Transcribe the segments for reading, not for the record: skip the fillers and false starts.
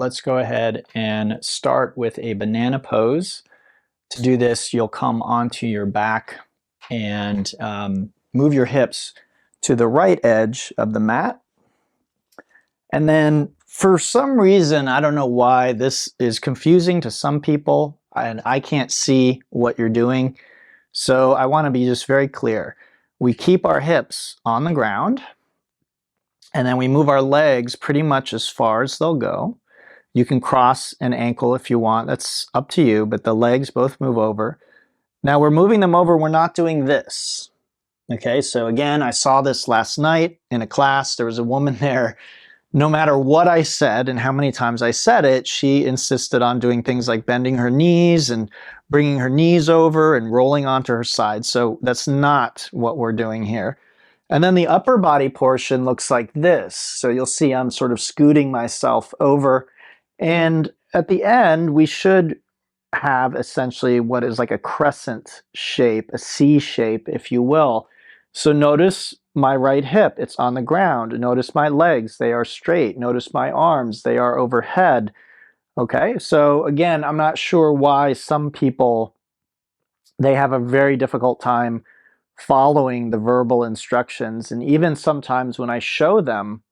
let's go ahead and start with a banana pose. To do this, you'll come onto your back and move your hips to the right edge of the mat. And then for some reason, I don't know why this is confusing to some people and I can't see what you're doing. So I want to be just very clear. We keep our hips on the ground and then we move our legs pretty much as far as they'll go. You can cross an ankle if you want, that's up to you, but the legs both move over. Now we're moving them over, we're not doing this. Okay, so again, I saw this last night in a class. There was a woman there, no matter what I said and how many times I said it, she insisted on doing things like bending her knees and bringing her knees over and rolling onto her side. So that's not what we're doing here. And then the upper body portion looks like this. So you'll see I'm sort of scooting myself over. And at the end, we should have essentially what is like a crescent shape, a C shape, if you will. So notice my right hip, it's on the ground. Notice my legs, they are straight. Notice my arms, they are overhead. Okay, so again, I'm not sure why some people, they have a very difficult time following the verbal instructions. And even sometimes when I show them,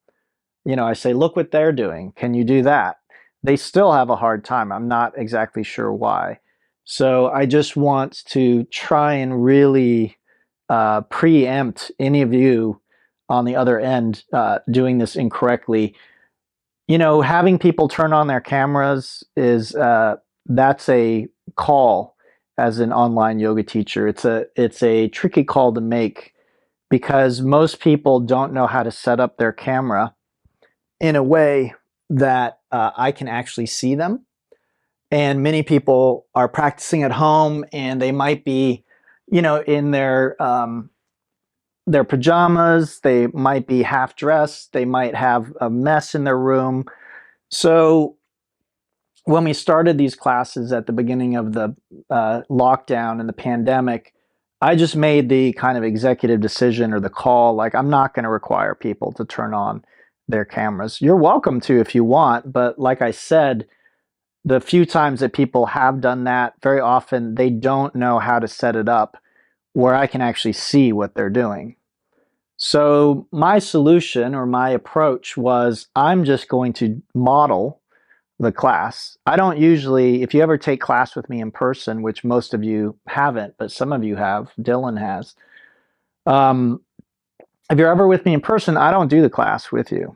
I say, look what they're doing. Can you do that? They still have a hard time. I'm not exactly sure why. So I just want to try and really preempt any of you on the other end doing this incorrectly. Having people turn on their cameras is that's a call as an online yoga teacher. It's a tricky call to make because most people don't know how to set up their camera in a way that I can actually see them. And many people are practicing at home and they might be, in their pajamas, they might be half dressed, they might have a mess in their room. So when we started these classes at the beginning of the lockdown and the pandemic, I just made the kind of executive decision or the call, like I'm not going to require people to turn on their cameras. You're welcome to if you want, but like I said, the few times that people have done that, very often they don't know how to set it up where I can actually see what they're doing. So my solution or my approach was I'm just going to model the class. I don't usually, if you ever take class with me in person, which most of you haven't, but some of you have, Dylan has. If you're ever with me in person, I don't do the class with you.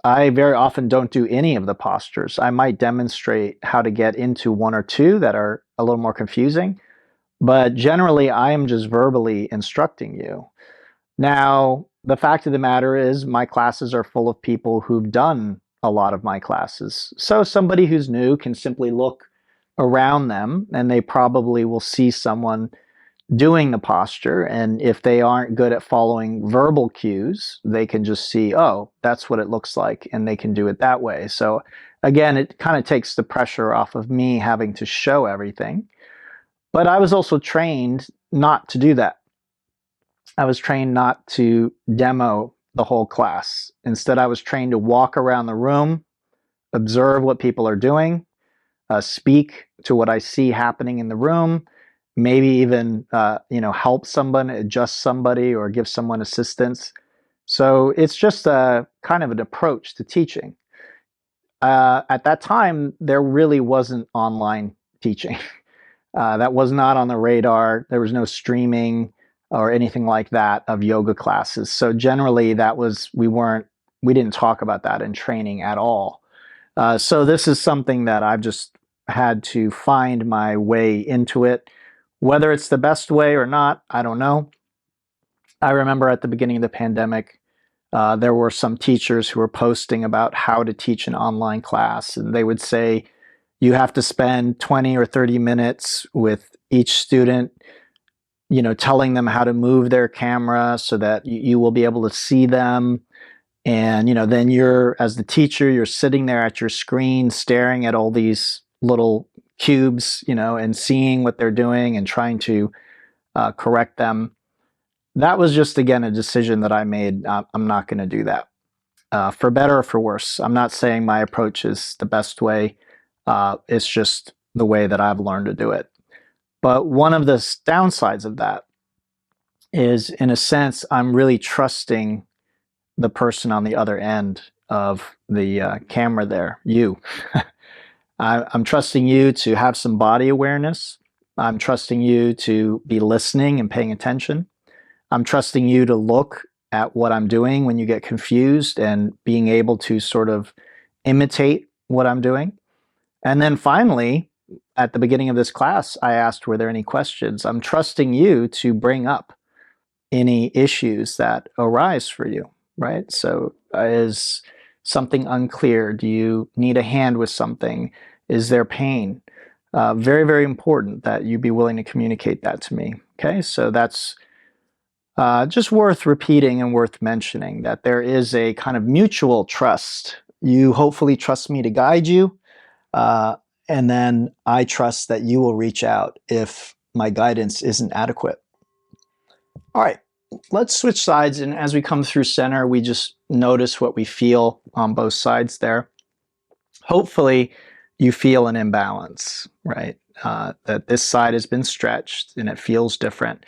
I very often don't do any of the postures. I might demonstrate how to get into one or two that are a little more confusing, but generally I am just verbally instructing you. Now, the fact of the matter is my classes are full of people who've done a lot of my classes. So somebody who's new can simply look around them and they probably will see someone doing the posture. And if they aren't good at following verbal cues, they can just see, oh, that's what it looks like, and they can do it that way. So again, it kind of takes the pressure off of me having to show everything. But I was also trained not to do that. I was trained not to demo the whole class. Instead, I was trained to walk around the room, observe what people are doing, speak to what I see happening in the room, maybe even help someone, adjust somebody, or give someone assistance. So it's just a kind of an approach to teaching. At that time, there really wasn't online teaching. That was not on the radar. There was no streaming or anything like that of yoga classes. So generally we didn't talk about that in training at all. So this is something that I've just had to find my way into it. Whether it's the best way or not, I don't know. I remember at the beginning of the pandemic, there were some teachers who were posting about how to teach an online class, and they would say, you have to spend 20 or 30 minutes with each student, telling them how to move their camera so that you will be able to see them. And, then as the teacher, you're sitting there at your screen staring at all these little cubes, and seeing what they're doing and trying to correct them. That was just, again, a decision that I made. I'm not going to do that. for better or for worse. I'm not saying my approach is the best way. It's just the way that I've learned to do it. But one of the downsides of that is, in a sense, I'm really trusting the person on the other end of the camera there, you. I'm trusting you to have some body awareness. I'm trusting you to be listening and paying attention. I'm trusting you to look at what I'm doing when you get confused and being able to sort of imitate what I'm doing. And then finally, at the beginning of this class, I asked, were there any questions? I'm trusting you to bring up any issues that arise for you, right? So is something unclear? Do you need a hand with something? Is there pain? Very, very important that you be willing to communicate that to me. Okay, so that's just worth repeating and worth mentioning, that there is a kind of mutual trust. You hopefully trust me to guide you, and then I trust that you will reach out if my guidance isn't adequate. All right, let's switch sides, and as we come through center, we just notice what we feel on both sides there. Hopefully, you feel an imbalance, right? That this side has been stretched and it feels different.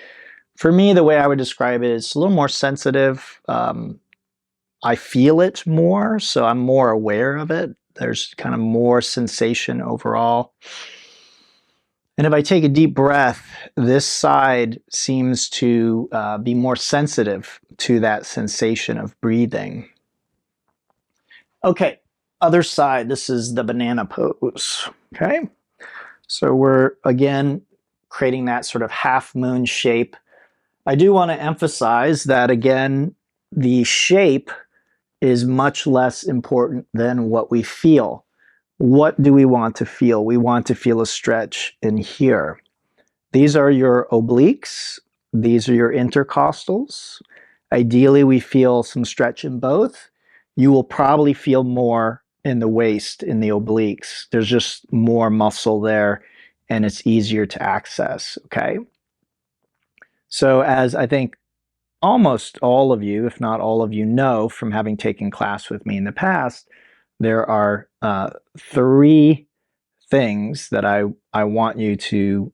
For me, the way I would describe it is a little more sensitive. I feel it more, so I'm more aware of it. There's kind of more sensation overall. And if I take a deep breath, this side seems to be more sensitive to that sensation of breathing. Okay, other side, this is the banana pose, okay? So we're, again, creating that sort of half moon shape. I do want to emphasize that, again, the shape is much less important than what we feel. What do we want to feel? We want to feel a stretch in here. These are your obliques. These are your intercostals. Ideally, we feel some stretch in both. You will probably feel more in the waist, in the obliques. There's just more muscle there, and it's easier to access, okay? So as I think almost all of you, if not all of you, know from having taken class with me in the past, there are 3 things that I want you to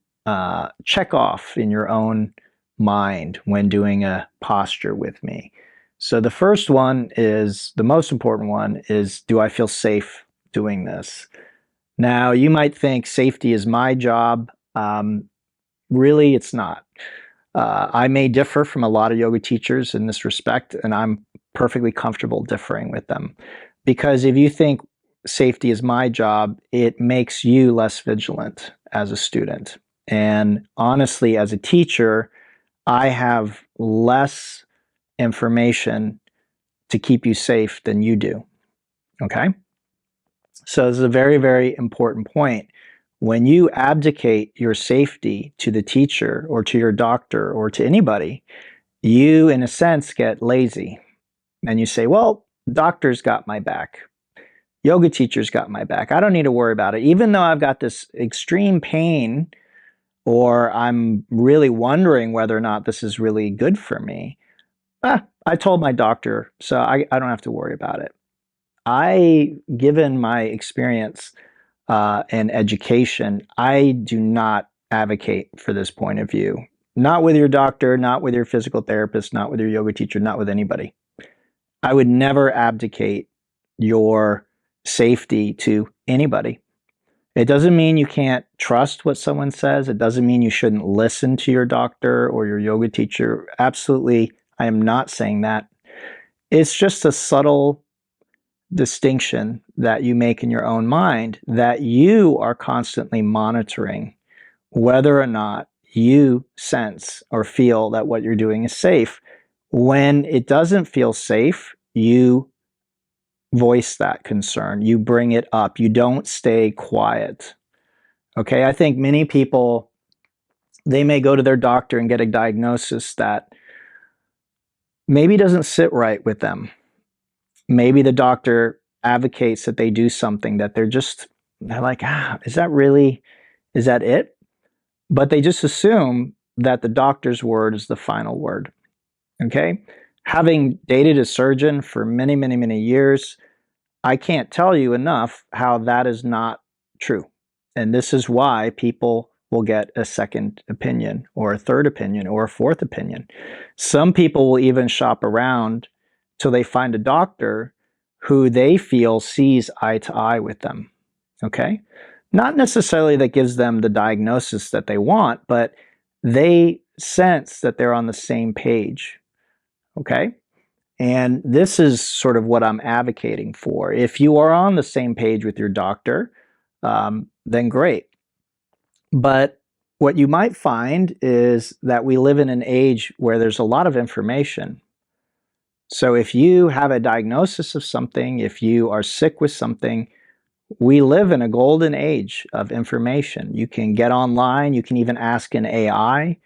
check off in your own mind when doing a posture with me. So the first one is, the most important one is, do I feel safe doing this? Now, you might think safety is my job. Really, it's not. I may differ from a lot of yoga teachers in this respect, and I'm perfectly comfortable differing with them. Because if you think safety is my job, it makes you less vigilant as a student. And honestly, as a teacher, I have less information to keep you safe than you do, okay? So this is a very, very important point. When you abdicate your safety to the teacher or to your doctor or to anybody, you, in a sense, get lazy. And you say, well, doctor's got my back. Yoga teacher's got my back. I don't need to worry about it. Even though I've got this extreme pain, or I'm really wondering whether or not this is really good for me, I told my doctor, so I don't have to worry about it. Given my experience and education, I do not advocate for this point of view. Not with your doctor, not with your physical therapist, not with your yoga teacher, not with anybody. I would never abdicate your safety to anybody. It doesn't mean you can't trust what someone says. It doesn't mean you shouldn't listen to your doctor or your yoga teacher. Absolutely, I am not saying that. It's just a subtle distinction that you make in your own mind, that you are constantly monitoring whether or not you sense or feel that what you're doing is safe. When it doesn't feel safe, you voice that concern. You bring it up. You don't stay quiet. Okay, I think many people, they may go to their doctor and get a diagnosis that maybe doesn't sit right with them. Maybe the doctor advocates that they do something that they're like, is that it? But they just assume that the doctor's word is the final word. Okay? Having dated a surgeon for many, many, many years, I can't tell you enough how that is not true. And this is why people will get a second opinion or a third opinion or a fourth opinion. Some people will even shop around till they find a doctor who they feel sees eye to eye with them. Okay? Not necessarily that gives them the diagnosis that they want, but they sense that they're on the same page. Okay? And this is sort of what I'm advocating for. If you are on the same page with your doctor, then great. But what you might find is that we live in an age where there's a lot of information. So if you have a diagnosis of something, if you are sick with something, we live in a golden age of information. You can get online, you can even ask an AI,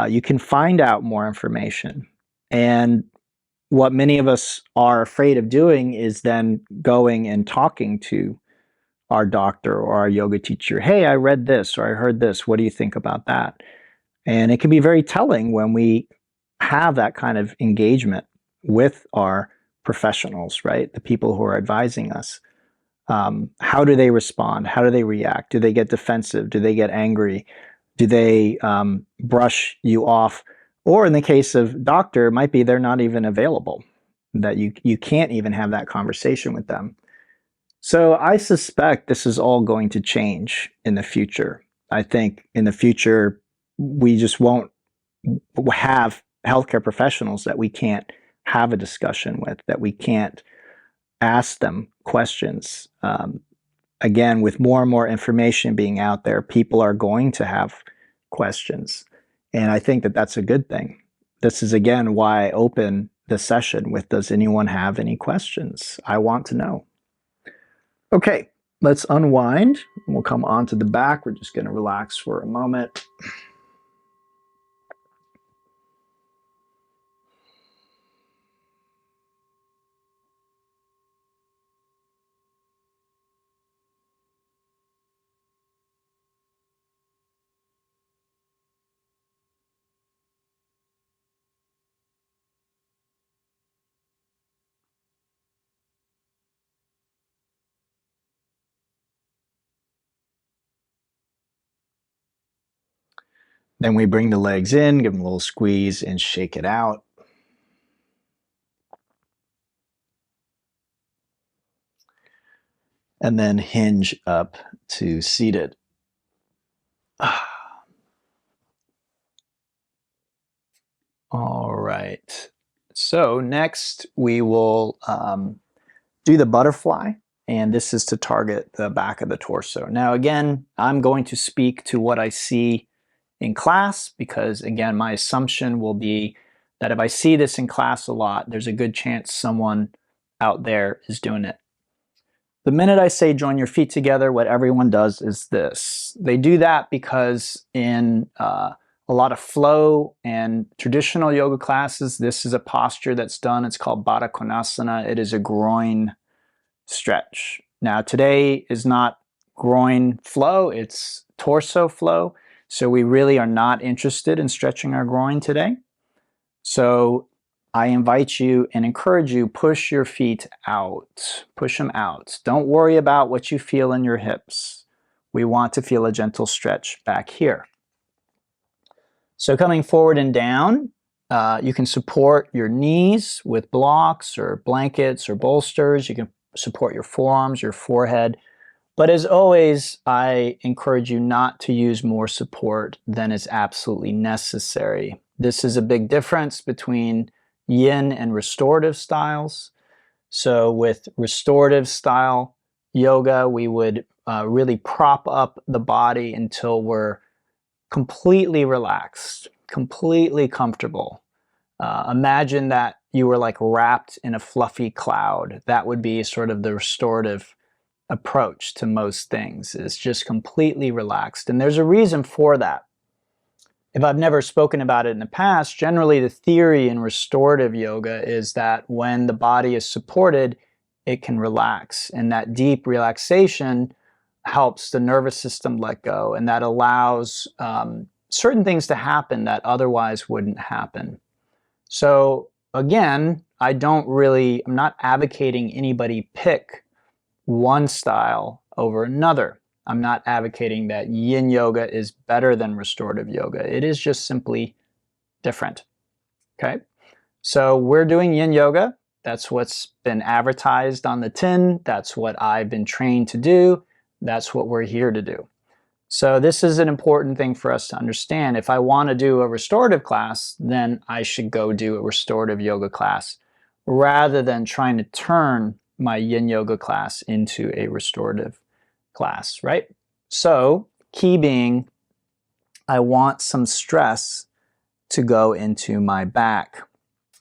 you can find out more information. And what many of us are afraid of doing is then going and talking to our doctor or our yoga teacher. Hey, I read this or I heard this. What do you think about that? And it can be very telling when we have that kind of engagement with our professionals, right? The people who are advising us. How do they respond? How do they react? Do they get defensive? Do they get angry? Do they brush you off? Or in the case of doctor, it might be they're not even available, that you can't even have that conversation with them. So I suspect this is all going to change in the future. I think in the future, we just won't have healthcare professionals that we can't have a discussion with, that we can't ask them questions. Again, with more and more information being out there, people are going to have questions. And I think that that's a good thing. This is, again, why I open the session with, does anyone have any questions? I want to know. Okay, let's unwind. We'll come onto the back. We're just going to relax for a moment. Then we bring the legs in, give them a little squeeze, and shake it out. And then hinge up to seated. All right. So next we will do the butterfly, and this is to target the back of the torso. Now again, I'm going to speak to what I see in class because, again, my assumption will be that if I see this in class a lot, there's a good chance someone out there is doing it. The minute I say join your feet together, what everyone does is this. They do that because in a lot of flow and traditional yoga classes, this is a posture that's done. It's called Baddha Konasana. It is a groin stretch. Now, today is not groin flow, it's torso flow. So we really are not interested in stretching our groin today. So I invite you and encourage you, push your feet out. Push them out. Don't worry about what you feel in your hips. We want to feel a gentle stretch back here. So coming forward and down, you can support your knees with blocks or blankets or bolsters. You can support your forearms, your forehead. But as always, I encourage you not to use more support than is absolutely necessary. This is a big difference between yin and restorative styles. So with restorative style yoga, we would really prop up the body until we're completely relaxed, completely comfortable. Imagine that you were like wrapped in a fluffy cloud. That would be sort of the restorative approach to most things, is just completely relaxed. And there's a reason for that. If I've never spoken about it in the past, generally the theory in restorative yoga is that when the body is supported, it can relax. And that deep relaxation helps the nervous system let go. And that allows certain things to happen that otherwise wouldn't happen. So again, I'm not advocating anybody pick one style over another. I'm not advocating that yin yoga is better than restorative yoga. It is just simply different. Okay? So we're doing yin yoga. That's what's been advertised on the tin. That's what I've been trained to do. That's what we're here to do. So this is an important thing for us to understand. If I want to do a restorative class, then I should go do a restorative yoga class rather than trying to turn my yin yoga class into a restorative class, right? So key being, I want some stress to go into my back.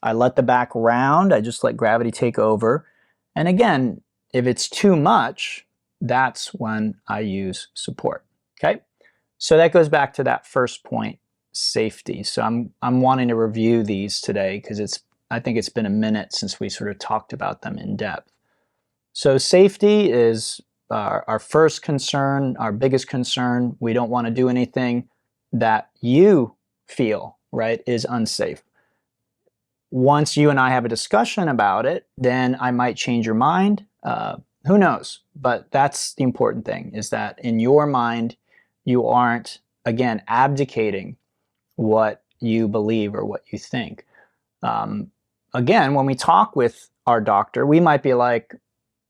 I let the back round. I just let gravity take over. And again, if it's too much, that's when I use support. Okay? So that goes back to that first point, safety. So I'm wanting to review these today because I think it's been a minute since we sort of talked about them in depth. So safety is our first concern, our biggest concern. We don't want to do anything that you feel, right, is unsafe. Once you and I have a discussion about it, then I might change your mind. Who knows? But that's the important thing, is that in your mind, you aren't, again, abdicating what you believe or what you think. Again, when we talk with our doctor, we might be like,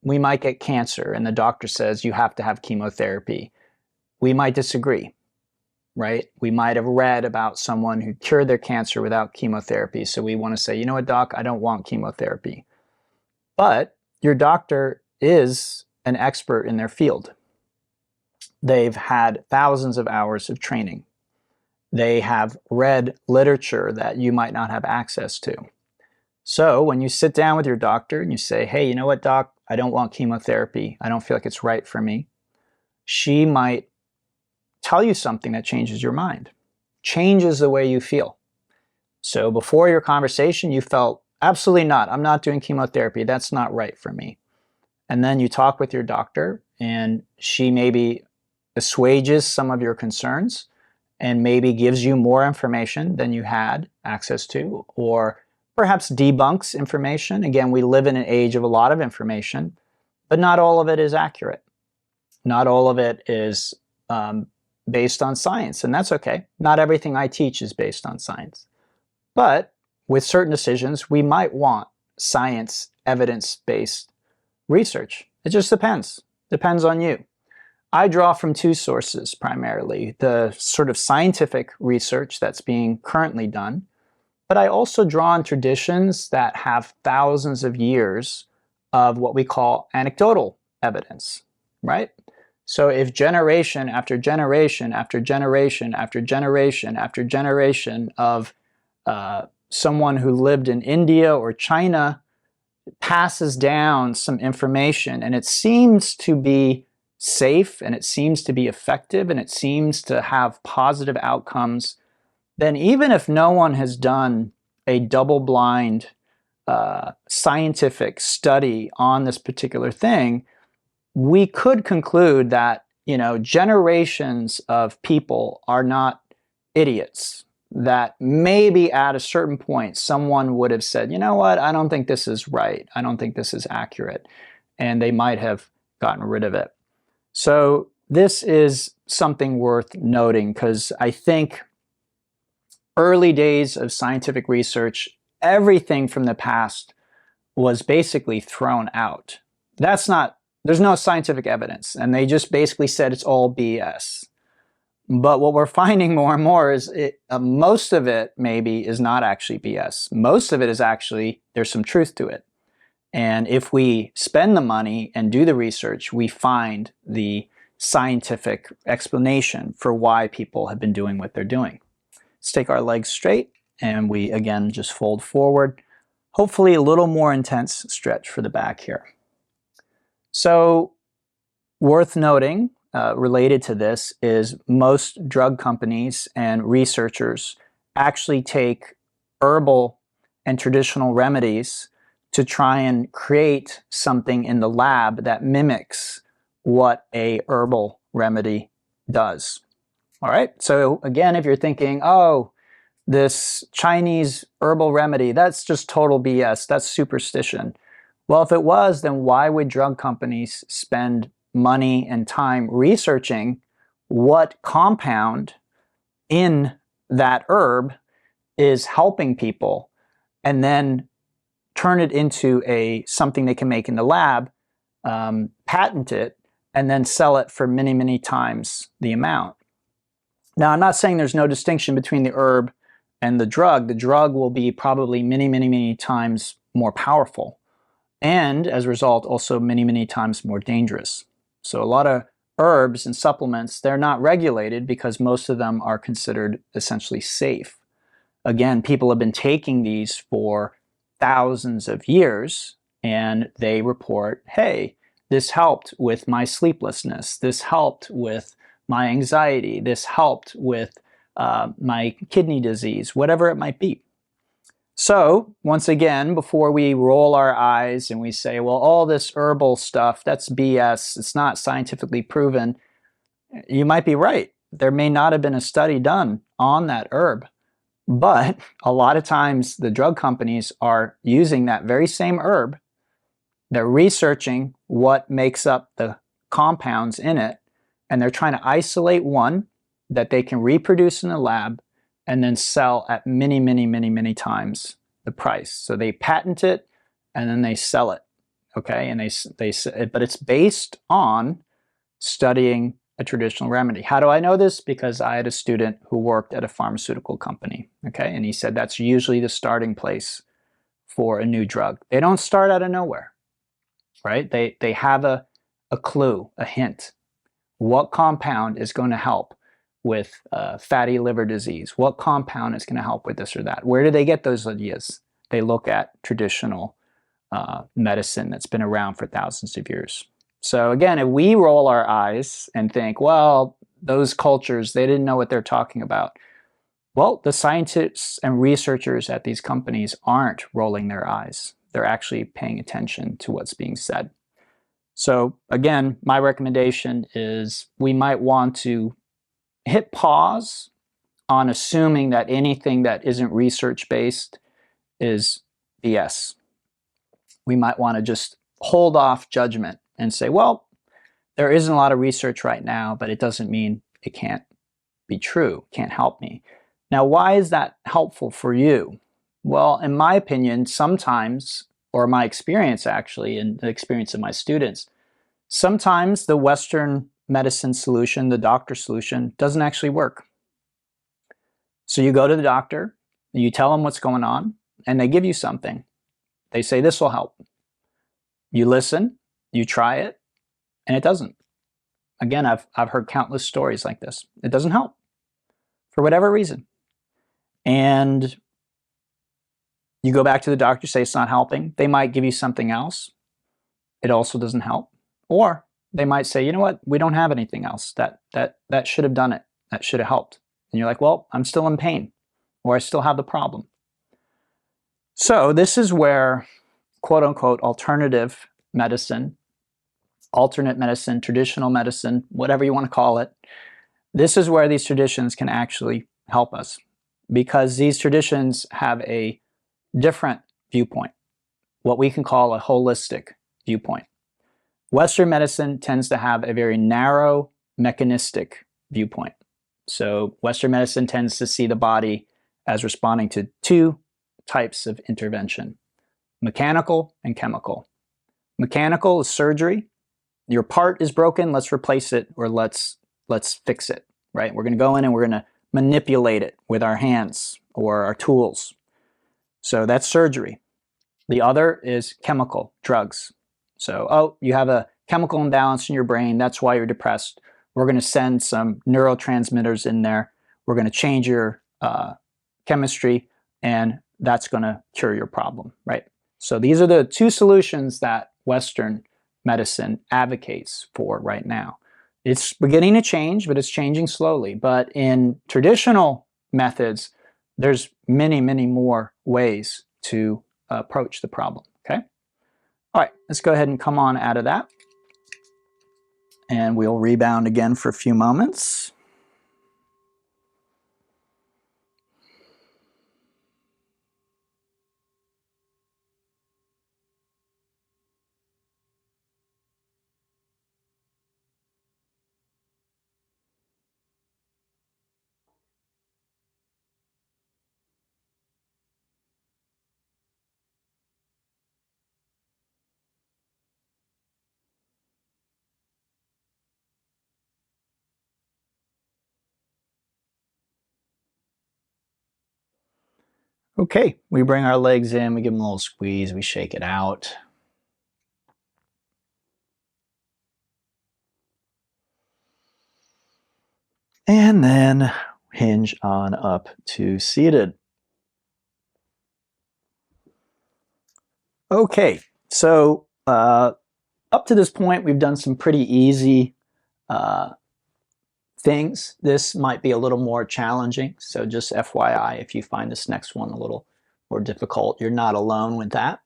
we might get cancer, and the doctor says you have to have chemotherapy. We might disagree. Right? We might have read about someone who cured their cancer without chemotherapy. So we want to say, you know what, doc, I don't want chemotherapy. But your doctor is an expert in their field. They've had thousands of hours of training. They have read literature that you might not have access to. So when you sit down with your doctor and you say, hey, you know what, doc, I don't want chemotherapy. I don't feel like it's right for me. She might tell you something that changes your mind, changes the way you feel. So before your conversation, you felt, absolutely not. I'm not doing chemotherapy. That's not right for me. And then you talk with your doctor, and she maybe assuages some of your concerns and maybe gives you more information than you had access to, or perhaps debunks information. Again, we live in an age of a lot of information, but not all of it is accurate. Not all of it is based on science, and that's okay. Not everything I teach is based on science. But with certain decisions, we might want science, evidence-based research. It just depends. Depends on you. I draw from two sources primarily, the sort of scientific research that's being currently done, but I also draw on traditions that have thousands of years of what we call anecdotal evidence, right? So if generation after generation after generation after generation after generation of someone who lived in India or China passes down some information, and it seems to be safe, and it seems to be effective, and it seems to have positive outcomes, then even if no one has done a double-blind scientific study on this particular thing, we could conclude that, you know, generations of people are not idiots. That maybe at a certain point, someone would have said, you know what, I don't think this is right. I don't think this is accurate. And they might have gotten rid of it. So this is something worth noting, because I think early days of scientific research, everything from the past was basically thrown out. There's no scientific evidence, and they just basically said it's all BS. But what we're finding more and more is most of it maybe is not actually BS. Most of it is actually, there's some truth to it. And if we spend the money and do the research, we find the scientific explanation for why people have been doing what they're doing. Let's take our legs straight, and we again just fold forward. Hopefully a little more intense stretch for the back here. So worth noting, related to this, is most drug companies and researchers actually take herbal and traditional remedies to try and create something in the lab that mimics what a herbal remedy does. All right, so again, if you're thinking, oh, this Chinese herbal remedy, that's just total BS. That's superstition. Well, if it was, then why would drug companies spend money and time researching what compound in that herb is helping people and then turn it into something they can make in the lab, patent it, and then sell it for many, many times the amount? Now, I'm not saying there's no distinction between the herb and the drug. The drug will be probably many, many, many times more powerful, and as a result, also many, many times more dangerous. So a lot of herbs and supplements, they're not regulated because most of them are considered essentially safe. Again, people have been taking these for thousands of years, and they report, hey, this helped with my sleeplessness, this helped with my anxiety, this helped with my kidney disease, whatever it might be. So, once again, before we roll our eyes and we say, well, all this herbal stuff, that's BS, it's not scientifically proven, you might be right. There may not have been a study done on that herb, but a lot of times the drug companies are using that very same herb. They're researching what makes up the compounds in it, and they're trying to isolate one that they can reproduce in the lab and then sell at many, many, many, many times the price. So they patent it and then they sell it, okay? And but it's based on studying a traditional remedy. How do I know this? Because I had a student who worked at a pharmaceutical company, okay? And he said that's usually the starting place for a new drug. They don't start out of nowhere, right? They have a clue, a hint. What compound is going to help with fatty liver disease? What compound is going to help with this or that? Where do they get those ideas? They look at traditional medicine that's been around for thousands of years. So again, if we roll our eyes and think, well, those cultures, they didn't know what they're talking about. Well, the scientists and researchers at these companies aren't rolling their eyes. They're actually paying attention to what's being said. So again, my recommendation is we might want to hit pause on assuming that anything that isn't research-based is BS. We might want to just hold off judgment and say, well, there isn't a lot of research right now, but it doesn't mean it can't be true, can't help me. Now, why is that helpful for you? Well, in my opinion, sometimes, or my experience actually, and the experience of my students, sometimes the Western medicine solution, the doctor solution, doesn't actually work. So you go to the doctor, you tell them what's going on, and they give you something. They say, this will help. You listen, you try it, and it doesn't. Again, I've heard countless stories like this. It doesn't help for whatever reason. And you go back to the doctor, say it's not helping. They might give you something else. It also doesn't help. Or they might say, you know what, we don't have anything else. That should have done it. That should have helped. And you're like, well, I'm still in pain, or I still have the problem. So this is where, quote unquote, alternative medicine, alternate medicine, traditional medicine, whatever you want to call it, this is where these traditions can actually help us, because these traditions have a different viewpoint, what we can call a holistic viewpoint. Western medicine tends to have a very narrow, mechanistic viewpoint. So Western medicine tends to see the body as responding to two types of intervention: mechanical and chemical. Mechanical is surgery. Your part is broken, let's replace it, or let's fix it, right? We're going to go in and we're going to manipulate it with our hands or our tools. So that's surgery. The other is chemical, drugs. So, oh, you have a chemical imbalance in your brain, that's why you're depressed. We're going to send some neurotransmitters in there. We're going to change your chemistry, and that's going to cure your problem, right? So these are the two solutions that Western medicine advocates for right now. It's beginning to change, but it's changing slowly. But in traditional methods, there's many, many more ways to approach the problem, okay? All right, let's go ahead and come on out of that. And we'll rebound again for a few moments. Okay, we bring our legs in, we give them a little squeeze, we shake it out. And then hinge on up to seated. Okay, so up to this point, we've done some pretty easy things. This might be a little more challenging, so just FYI, if you find this next one a little more difficult, you're not alone with that.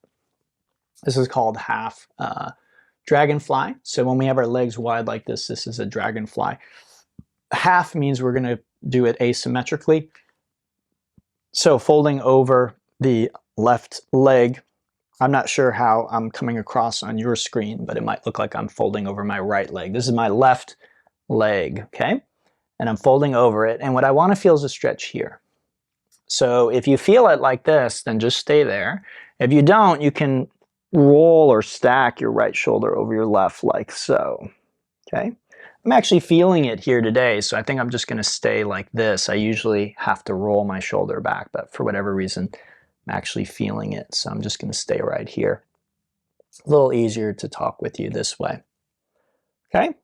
This is called half dragonfly. So when we have our legs wide like this is a dragonfly. Half means we're going to do it asymmetrically. So folding over the left leg, I'm not sure how I'm coming across on your screen, but it might look like I'm folding over my right leg. This is my left leg, okay? And I'm folding over it, and what I want to feel is a stretch here. So if you feel it like this, then just stay there. If you don't, you can roll or stack your right shoulder over your left like so, okay? I'm actually feeling it here today, so I think I'm just going to stay like this. I usually have to roll my shoulder back, but for whatever reason, I'm actually feeling it, so I'm just going to stay right here. A little easier to talk with you this way. Okay,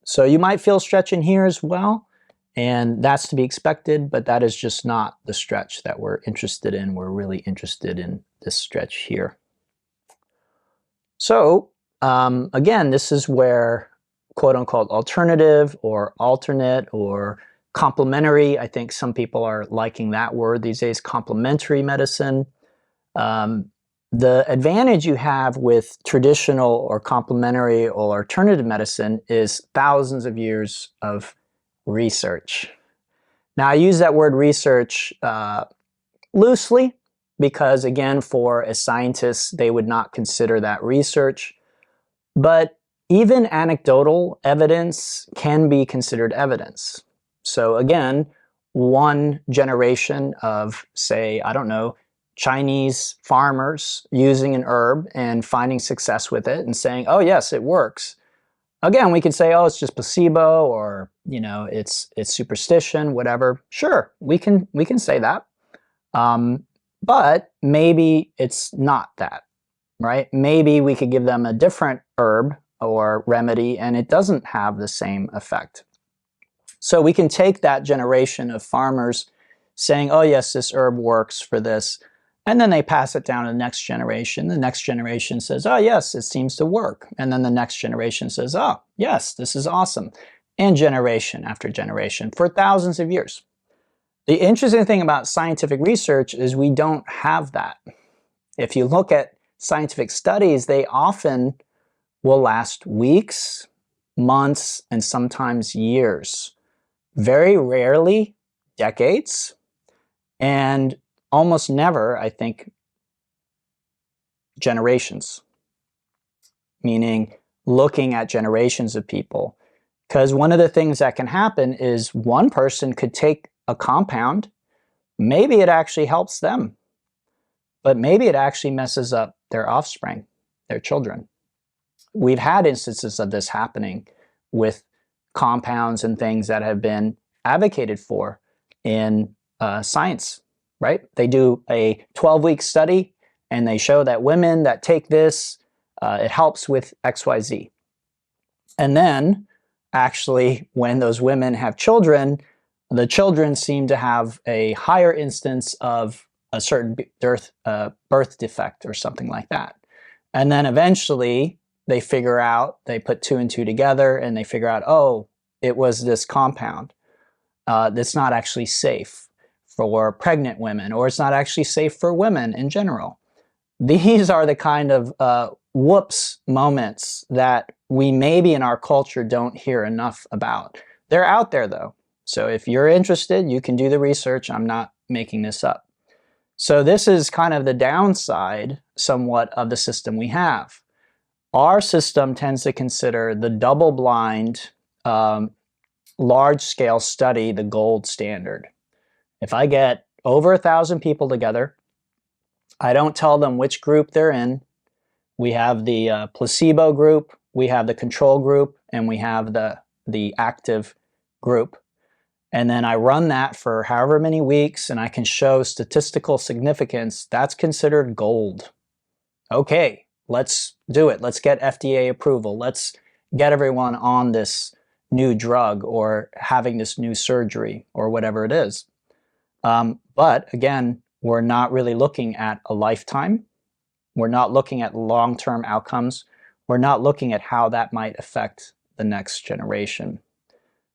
so you might feel stretch in here as well, and that's to be expected, but that is just not the stretch that we're interested in. We're really interested in this stretch here. So again, this is where quote-unquote alternative or alternate or complementary, I think some people are liking that word these days, complementary medicine. The advantage you have with traditional or complementary or alternative medicine is thousands of years of research. Now, I use that word research loosely because, again, for a scientist, they would not consider that research. But even anecdotal evidence can be considered evidence. So again, one generation of, say, I don't know, Chinese farmers using an herb and finding success with it and saying, oh yes, it works. Again, we could say, oh, it's just placebo, or you know, it's superstition, whatever. Sure, we can say that, but maybe it's not that, right? Maybe we could give them a different herb or remedy and it doesn't have the same effect. So we can take that generation of farmers saying, oh yes, this herb works for this, and then they pass it down to the next generation. The next generation says, oh yes, it seems to work. And then the next generation says, oh yes, this is awesome. And generation after generation for thousands of years. The interesting thing about scientific research is we don't have that. If you look at scientific studies, they often will last weeks, months, and sometimes years. Very rarely decades, and almost never, I think, generations. Meaning looking at generations of people. Because one of the things that can happen is one person could take a compound, maybe it actually helps them, but maybe it actually messes up their offspring, their children. We've had instances of this happening with compounds and things that have been advocated for in science, right? They do a 12-week study and they show that women that take this, it helps with XYZ. And then actually when those women have children, the children seem to have a higher instance of a certain birth defect or something like that. And then eventually they figure out, they put two and two together and they figure out, oh, it was this compound that's not actually safe for pregnant women, or it's not actually safe for women in general. These are the kind of whoops moments that we maybe in our culture don't hear enough about. They're out there though. So if you're interested, you can do the research. I'm not making this up. So this is kind of the downside somewhat of the system we have. Our system tends to consider the double-blind, large-scale study the gold standard. If I get over 1,000 people together, I don't tell them which group they're in. We have the placebo group, we have the control group, and we have the active group. and then I run that for however many weeks and I can show statistical significance, that's considered gold. Okay, let's do it. Let's get FDA approval. Let's get everyone on this new drug or having this new surgery or whatever it is. But again, we're not really looking at a lifetime. We're not looking at long-term outcomes. We're not looking at how that might affect the next generation.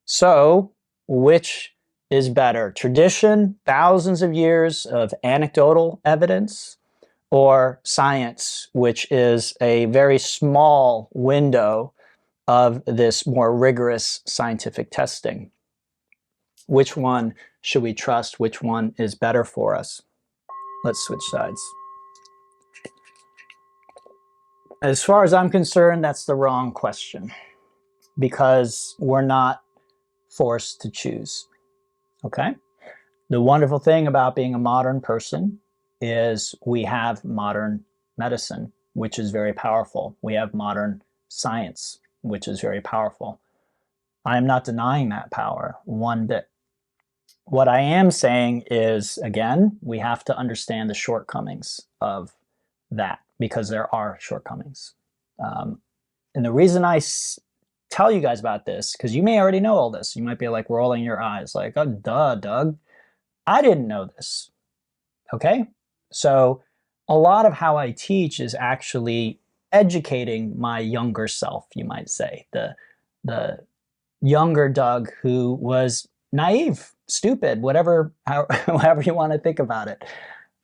So, which is better? Tradition, thousands of years of anecdotal evidence, or science, which is a very small window of this more rigorous scientific testing? Which one should we trust? Which one is better for us? Let's switch sides. As far as I'm concerned, that's the wrong question, because we're not forced to choose. Okay? The wonderful thing about being a modern person is we have modern medicine, which is very powerful. We have modern science, which is very powerful. I am not denying that power one bit. What I am saying is, again, we have to understand the shortcomings of that, because there are shortcomings. And the reason I tell you guys about this, because you may already know all this. You might be like rolling your eyes like, oh, duh, Doug. I didn't know this. Okay? So a lot of how I teach is actually educating my younger self, you might say. The younger Doug who was naive, stupid, whatever, however you want to think about it.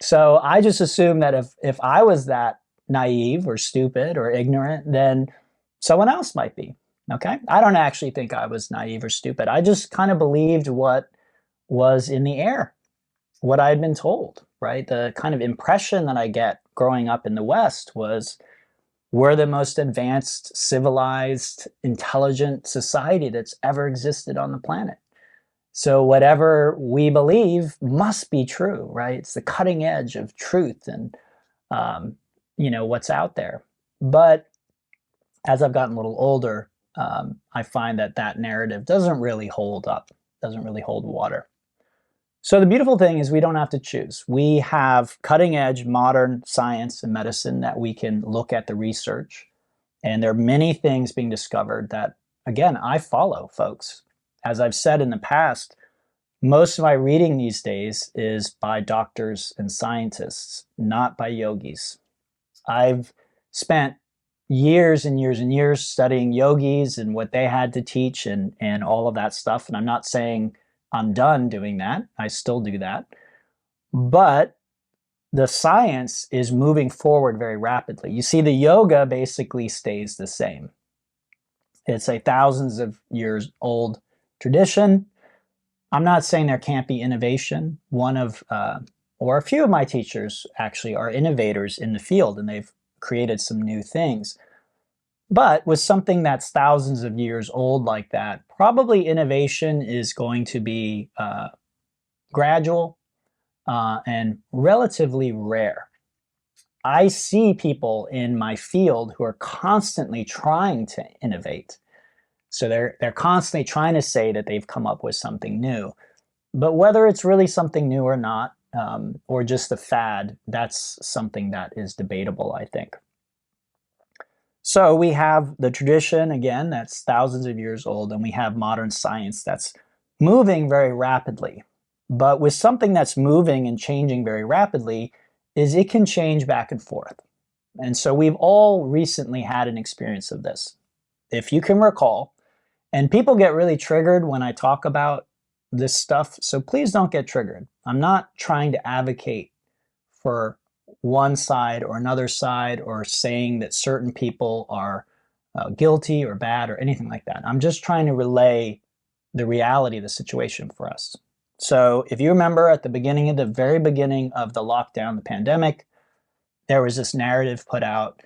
So I just assume that if I was that naive or stupid or ignorant, then someone else might be. Okay? I don't actually think I was naive or stupid. I just kind of believed what was in the air, what I had been told, right? The kind of impression that I get growing up in the West was we're the most advanced, civilized, intelligent society that's ever existed on the planet. So whatever we believe must be true, right? It's the cutting edge of truth and, what's out there. But as I've gotten a little older, I find that narrative doesn't really hold up, doesn't really hold water. So the beautiful thing is we don't have to choose. We have cutting edge modern science and medicine that we can look at the research. And there are many things being discovered that, again, I follow, folks. As I've said in the past, most of my reading these days is by doctors and scientists, not by yogis. I've spent years and years and years studying yogis and what they had to teach and all of that stuff. And I'm not saying I'm done doing that. I still do that. But the science is moving forward very rapidly. You see, the yoga basically stays the same. It's a thousands of years old tradition. I'm not saying there can't be innovation. Or a few of my teachers actually are innovators in the field, and they've created some new things. But with something that's thousands of years old like that, probably innovation is going to be gradual and relatively rare. I see people in my field who are constantly trying to innovate. So they're constantly trying to say that they've come up with something new. But whether it's really something new or not, or just a fad, that's something that is debatable, I think. So we have the tradition, again, that's thousands of years old, and we have modern science that's moving very rapidly. But with something that's moving and changing very rapidly, is it can change back and forth. And so we've all recently had an experience of this. If you can recall, and people get really triggered when I talk about this stuff, so please don't get triggered. I'm not trying to advocate for one side or another side or saying that certain people are guilty or bad or anything like that. I'm just trying to relay the reality of the situation for us. So if you remember at the very beginning of the lockdown, the pandemic, there was this narrative put out,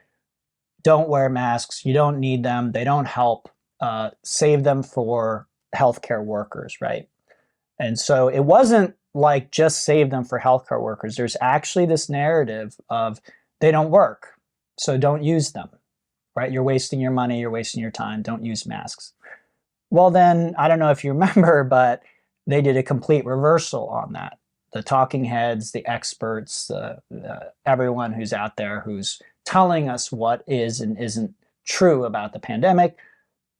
don't wear masks, you don't need them, they don't help, save them for healthcare workers, right? And so it wasn't like just save them for healthcare workers. There's actually this narrative of they don't work, so don't use them, right? You're wasting your money, you're wasting your time, don't use masks. Well then, I don't know if you remember, but they did a complete reversal on that. The talking heads, the experts, everyone who's out there who's telling us what is and isn't true about the pandemic,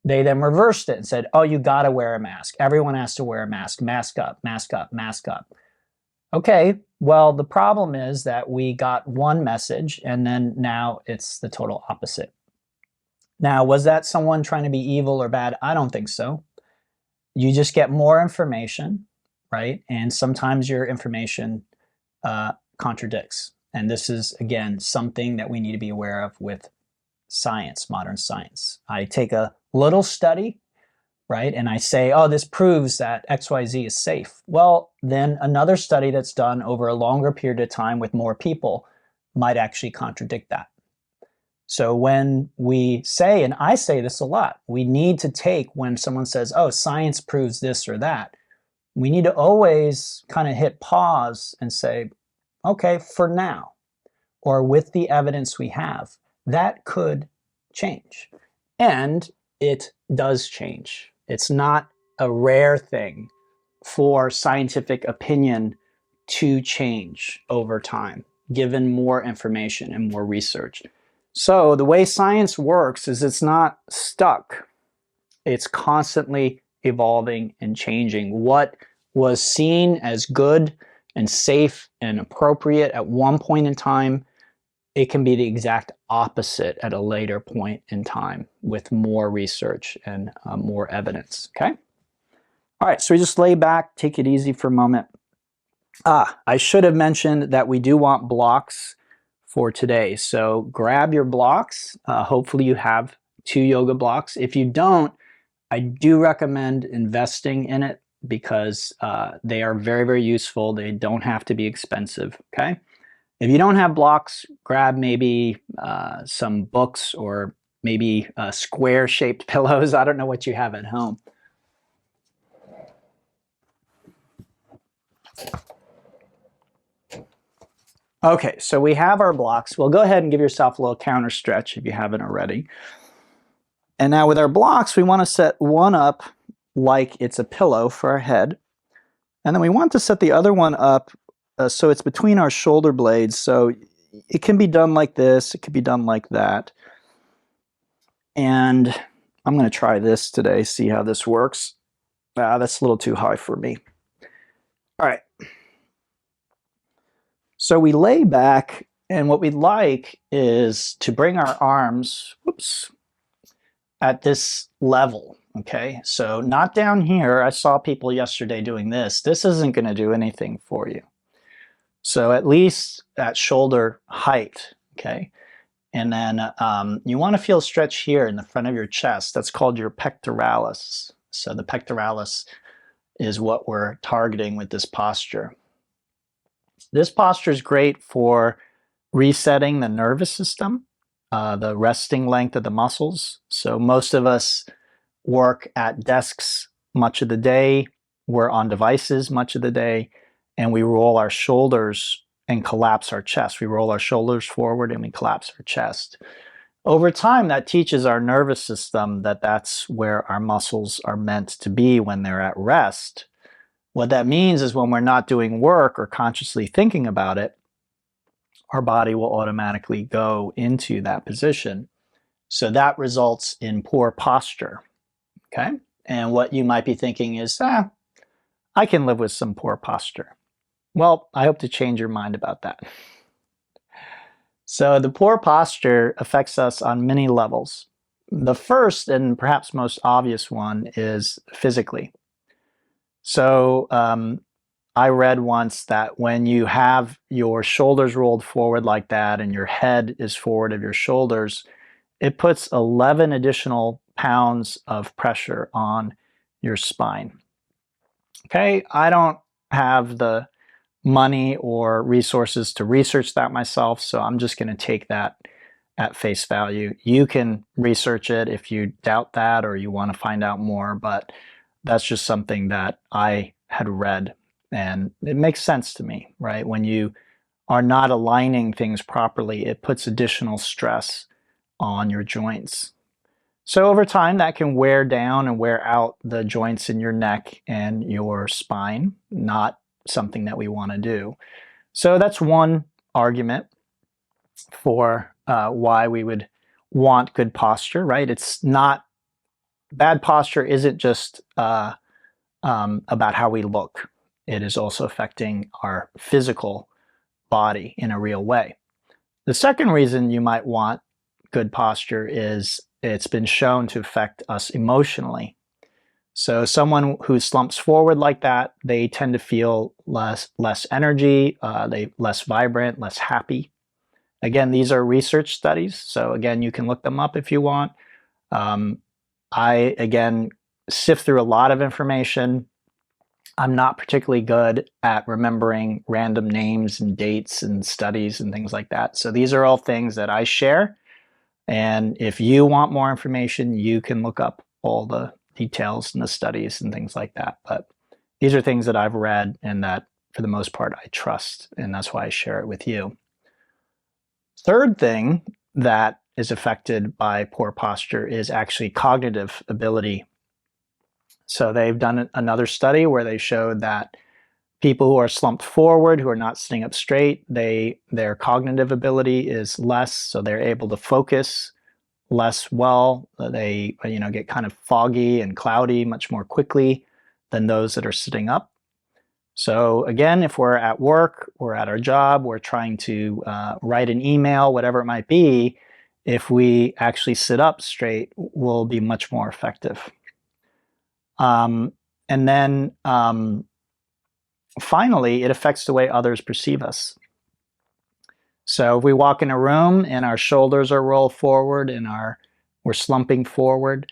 they then reversed it and said, oh, you got to wear a mask. Everyone has to wear a mask. Mask up, mask up, mask up. Okay, well, the problem is that we got one message and then now it's the total opposite. Now, was that someone trying to be evil or bad? I don't think so. You just get more information, right? And sometimes your information contradicts. And this is, again, something that we need to be aware of with science, modern science. I take a little study, right? And I say, oh, this proves that XYZ is safe. Well, then another study that's done over a longer period of time with more people might actually contradict that. So when we say, and I say this a lot, we need to take when someone says, oh, science proves this or that, we need to always kind of hit pause and say, okay, for now, or with the evidence we have, that could change. And it does change. It's not a rare thing for scientific opinion to change over time, given more information and more research. So the way science works is it's not stuck. It's constantly evolving and changing. What was seen as good and safe and appropriate at one point in time, it can be the exact opposite at a later point in time with more research and more evidence, okay? All right, so we just lay back, take it easy for a moment. I should have mentioned that we do want blocks for today. So grab your blocks. Hopefully you have 2 yoga blocks. If you don't, I do recommend investing in it because they are very, very useful. They don't have to be expensive, okay? If you don't have blocks, grab maybe some books or maybe square-shaped pillows. I don't know what you have at home. Okay, so we have our blocks. Well, go ahead and give yourself a little counter stretch if you haven't already. And now with our blocks, we want to set one up like it's a pillow for our head. And then we want to set the other one up so it's between our shoulder blades. So it can be done like this. It could be done like that. And I'm going to try this today, see how this works. That's a little too high for me. All right. So we lay back, and what we'd like is to bring our arms, whoops, at this level, okay? So not down here. I saw people yesterday doing this. This isn't going to do anything for you. So at least at shoulder height, okay? And then you want to feel stretch here in the front of your chest. That's called your pectoralis. So the pectoralis is what we're targeting with this posture. This posture is great for resetting the nervous system, the resting length of the muscles. So most of us work at desks much of the day. We're on devices much of the day, and we roll our shoulders and collapse our chest. We roll our shoulders forward and we collapse our chest. Over time, that teaches our nervous system that that's where our muscles are meant to be when they're at rest. What that means is when we're not doing work or consciously thinking about it, our body will automatically go into that position. So that results in poor posture, okay? And what you might be thinking is, I can live with some poor posture. Well, I hope to change your mind about that. So the poor posture affects us on many levels. The first and perhaps most obvious one is physically. So I read once that when you have your shoulders rolled forward like that and your head is forward of your shoulders, it puts 11 additional pounds of pressure on your spine. Okay, I don't have the money or resources to research that myself, so I'm just going to take that at face value. You can research it if you doubt that or you want to find out more, but that's just something that I had read, and it makes sense to me, right? When you are not aligning things properly, it puts additional stress on your joints. So over time, that can wear down and wear out the joints in your neck and your spine, not something that we want to do. So that's one argument for why we would want good posture, right? It's not, bad posture isn't just about how we look. It is also affecting our physical body in a real way. The second reason you might want good posture is it's been shown to affect us emotionally. So someone who slumps forward like that, they tend to feel less energy, they less vibrant, less happy. Again, these are research studies, so again, you can look them up if you want. I, again, sift through a lot of information. I'm not particularly good at remembering random names and dates and studies and things like that. So these are all things that I share. And if you want more information, you can look up all the details and the studies and things like that. But these are things that I've read and that, for the most part, I trust. And that's why I share it with you. Third thing that is affected by poor posture is actually cognitive ability. So they've done another study where they showed that people who are slumped forward, who are not sitting up straight, their cognitive ability is less, so they're able to focus less well. They get kind of foggy and cloudy much more quickly than those that are sitting up. So again, if we're at work, we're at our job, we're trying to write an email, whatever it might be, if we actually sit up straight, we'll be much more effective. And then finally, it affects the way others perceive us. So if we walk in a room and our shoulders are rolled forward and we're slumping forward,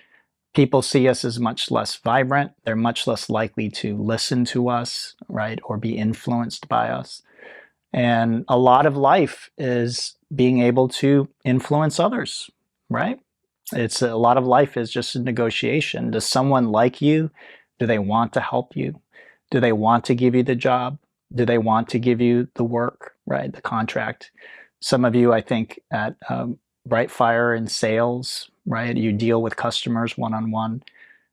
people see us as much less vibrant. They're much less likely to listen to us, right, or be influenced by us. And a lot of life is being able to influence others, right? It's a lot of life is just a negotiation. Does someone like you? Do they want to help you? Do they want to give you the job? Do they want to give you the work, right? The contract. Some of you, I think, at Brightfire in sales, right? You deal with customers one-on-one.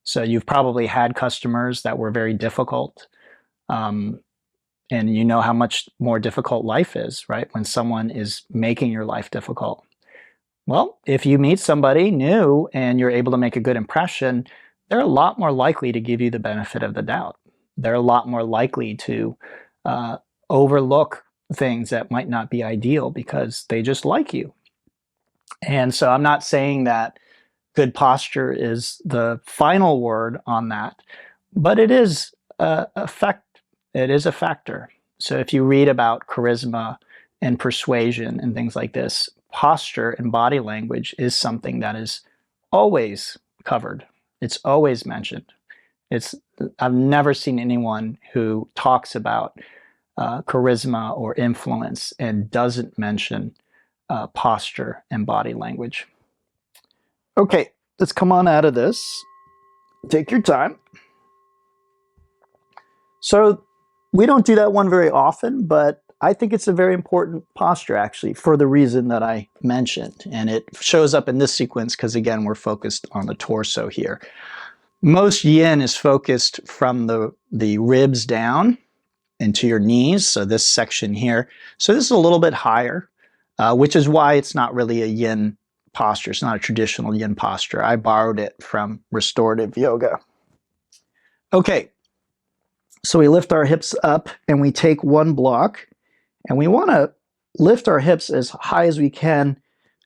So you've probably had customers that were very difficult. And you know how much more difficult life is, right? When someone is making your life difficult. Well, if you meet somebody new and you're able to make a good impression, they're a lot more likely to give you the benefit of the doubt. They're a lot more likely to overlook things that might not be ideal because they just like you. And so I'm not saying that good posture is the final word on that, but it is a factor. So if you read about charisma and persuasion and things like this, posture and body language is something that is always covered. It's always mentioned. I've never seen anyone who talks about charisma or influence and doesn't mention posture and body language. Okay, let's come on out of this. Take your time. So we don't do that one very often, but I think it's a very important posture, actually, for the reason that I mentioned. And it shows up in this sequence because, again, we're focused on the torso here. Most yin is focused from the ribs down into your knees, so this section here. So this is a little bit higher, which is why it's not really a yin posture. It's not a traditional yin posture. I borrowed it from restorative yoga. Okay, so we lift our hips up and we take one block. And we want to lift our hips as high as we can,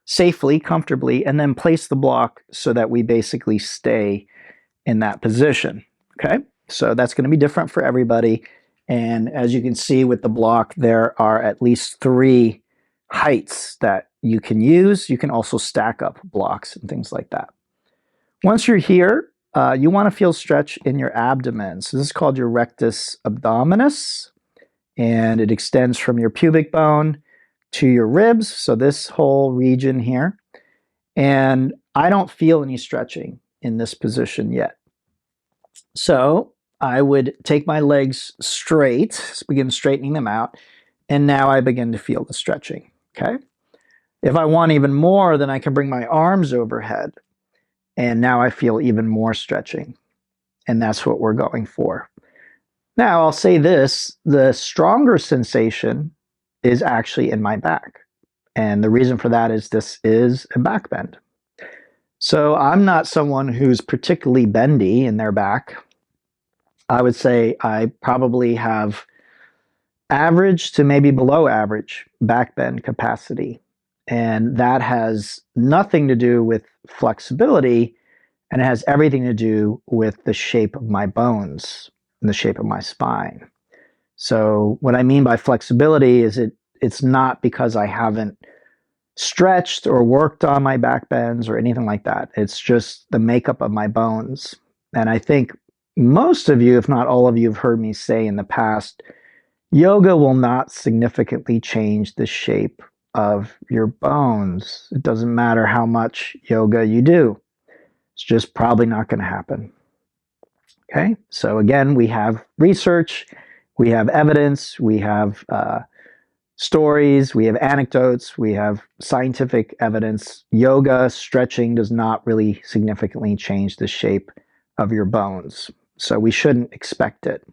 safely, comfortably, and then place the block so that we basically stay in that position. Okay, so that's going to be different for everybody. And as you can see with the block, there are at least 3 heights that you can use. You can also stack up blocks and things like that. Once you're here, you want to feel stretch in your abdomen. So this is called your rectus abdominis. And it extends from your pubic bone to your ribs, so this whole region here. And I don't feel any stretching in this position yet. So I would take my legs straight, begin straightening them out, and now I begin to feel the stretching, okay? If I want even more, then I can bring my arms overhead And now I feel even more stretching. And that's what we're going for. Now, I'll say this, the stronger sensation is actually in my back. And the reason for that is this is a back bend. So I'm not someone who's particularly bendy in their back. I would say I probably have average to maybe below average back bend capacity. And that has nothing to do with flexibility, and it has everything to do with the shape of my bones and the shape of my spine. So what I mean by flexibility is it's not because I haven't stretched or worked on my back bends or anything like that. It's just the makeup of my bones. And I think most of you, if not all of you, have heard me say in the past, yoga will not significantly change the shape of your bones. It doesn't matter how much yoga you do. It's just probably not going to happen. Okay, so again, we have research, we have evidence, we have stories, we have anecdotes, we have scientific evidence. Yoga, stretching does not really significantly change the shape of your bones, so we shouldn't expect it.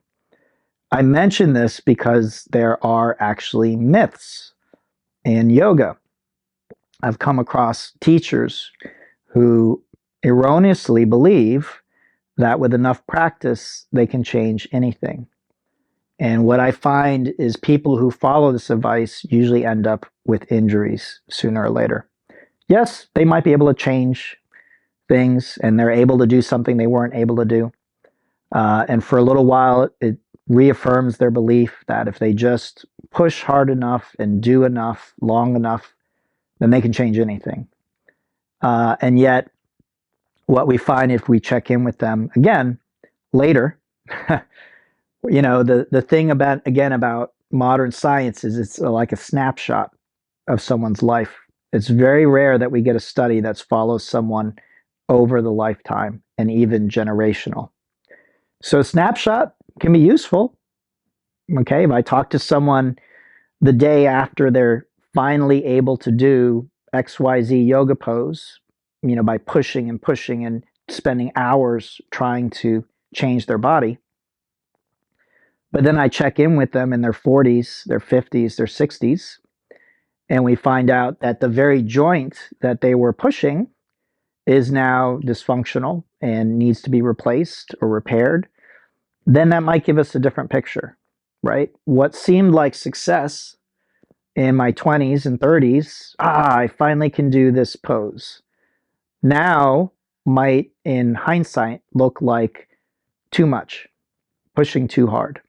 I mention this because there are actually myths in yoga. I've come across teachers who erroneously believe that with enough practice, they can change anything. And what I find is people who follow this advice usually end up with injuries sooner or later. Yes, they might be able to change things and they're able to do something they weren't able to do. And for a little while, it reaffirms their belief that if they just push hard enough and do enough, long enough, then they can change anything. And yet, what we find if we check in with them again later, you know, the thing about modern science is it's like a snapshot of someone's life. It's very rare that we get a study that follows someone over the lifetime and even generational. So snapshot can be useful. Okay, if I talk to someone the day after they're finally able to do XYZ yoga pose, you know, by pushing and pushing and spending hours trying to change their body. But then I check in with them in their 40s, their 50s, their 60s, and we find out that the very joint that they were pushing is now dysfunctional and needs to be replaced or repaired. Then that might give us a different picture, right? What seemed like success in my 20s and 30s, I finally can do this pose, now might, in hindsight, look like too much, pushing too hard,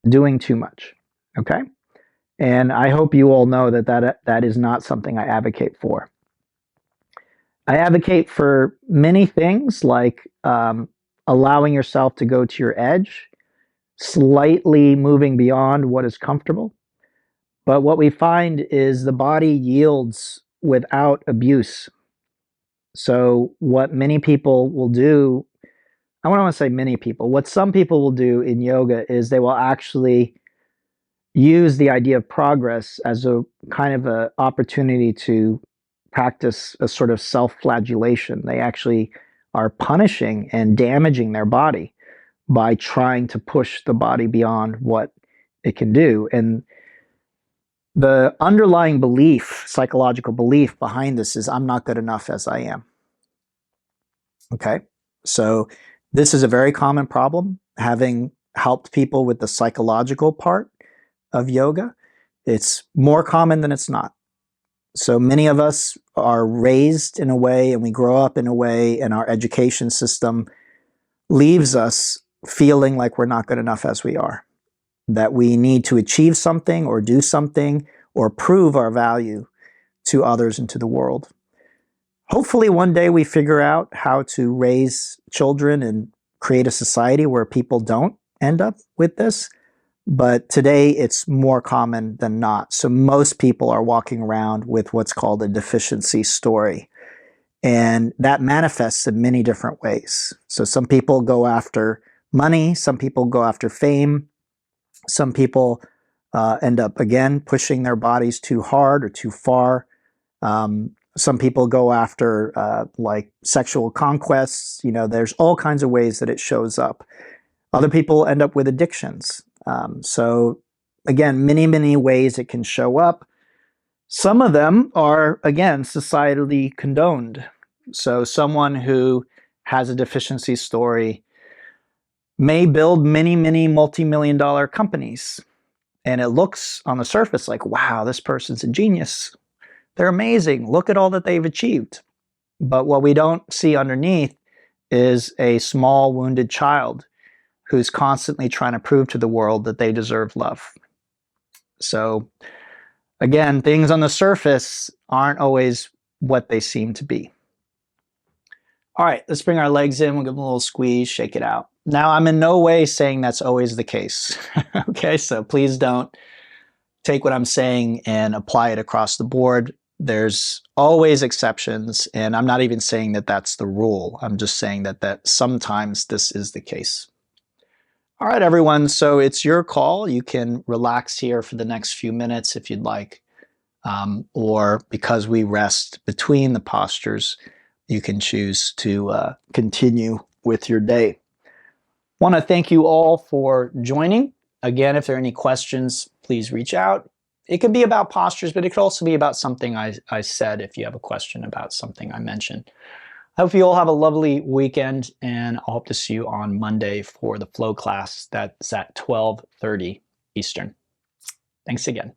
doing too much, okay? And I hope you all know that is not something I advocate for. I advocate for many things like allowing yourself to go to your edge, slightly moving beyond what is comfortable. But what we find is the body yields without abuse. So what many people will do, I don't want to say many people, what some people will do in yoga is they will actually use the idea of progress as a kind of an opportunity to practice a sort of self-flagellation. They actually are punishing and damaging their body by trying to push the body beyond what it can do. And the underlying belief, psychological belief behind this is I'm not good enough as I am. Okay, so this is a very common problem, having helped people with the psychological part of yoga. It's more common than it's not. So many of us are raised in a way and we grow up in a way, and our education system leaves us feeling like we're not good enough as we are, that we need to achieve something or do something or prove our value to others and to the world. Hopefully one day we figure out how to raise children and create a society where people don't end up with this. But today it's more common than not. So most people are walking around with what's called a deficiency story. And that manifests in many different ways. So some people go after money, some people go after fame, some people end up, again, pushing their bodies too hard or too far. Some people go after like sexual conquests. You know, there's all kinds of ways that it shows up. Other people end up with addictions. So again, many, many ways it can show up. Some of them are, again, societally condoned. So someone who has a deficiency story may build many, many multi-million-dollar companies. And it looks on the surface like, wow, this person's a genius. They're amazing. Look at all that they've achieved. But what we don't see underneath is a small wounded child who's constantly trying to prove to the world that they deserve love. So again, things on the surface aren't always what they seem to be. All right, let's bring our legs in. We'll give them a little squeeze, shake it out. Now, I'm in no way saying that's always the case. Okay, so please don't take what I'm saying and apply it across the board. There's always exceptions, and I'm not even saying that that's the rule. I'm just saying that sometimes this is the case. All right, everyone, so it's your call. You can relax here for the next few minutes if you'd like, or because we rest between the postures, you can choose to continue with your day. Want to thank you all for joining. Again, if there are any questions, please reach out. It could be about postures, but it could also be about something I said if you have a question about something I mentioned. I hope you all have a lovely weekend, and I hope to see you on Monday for the flow class that's at 12:30 Eastern. Thanks again.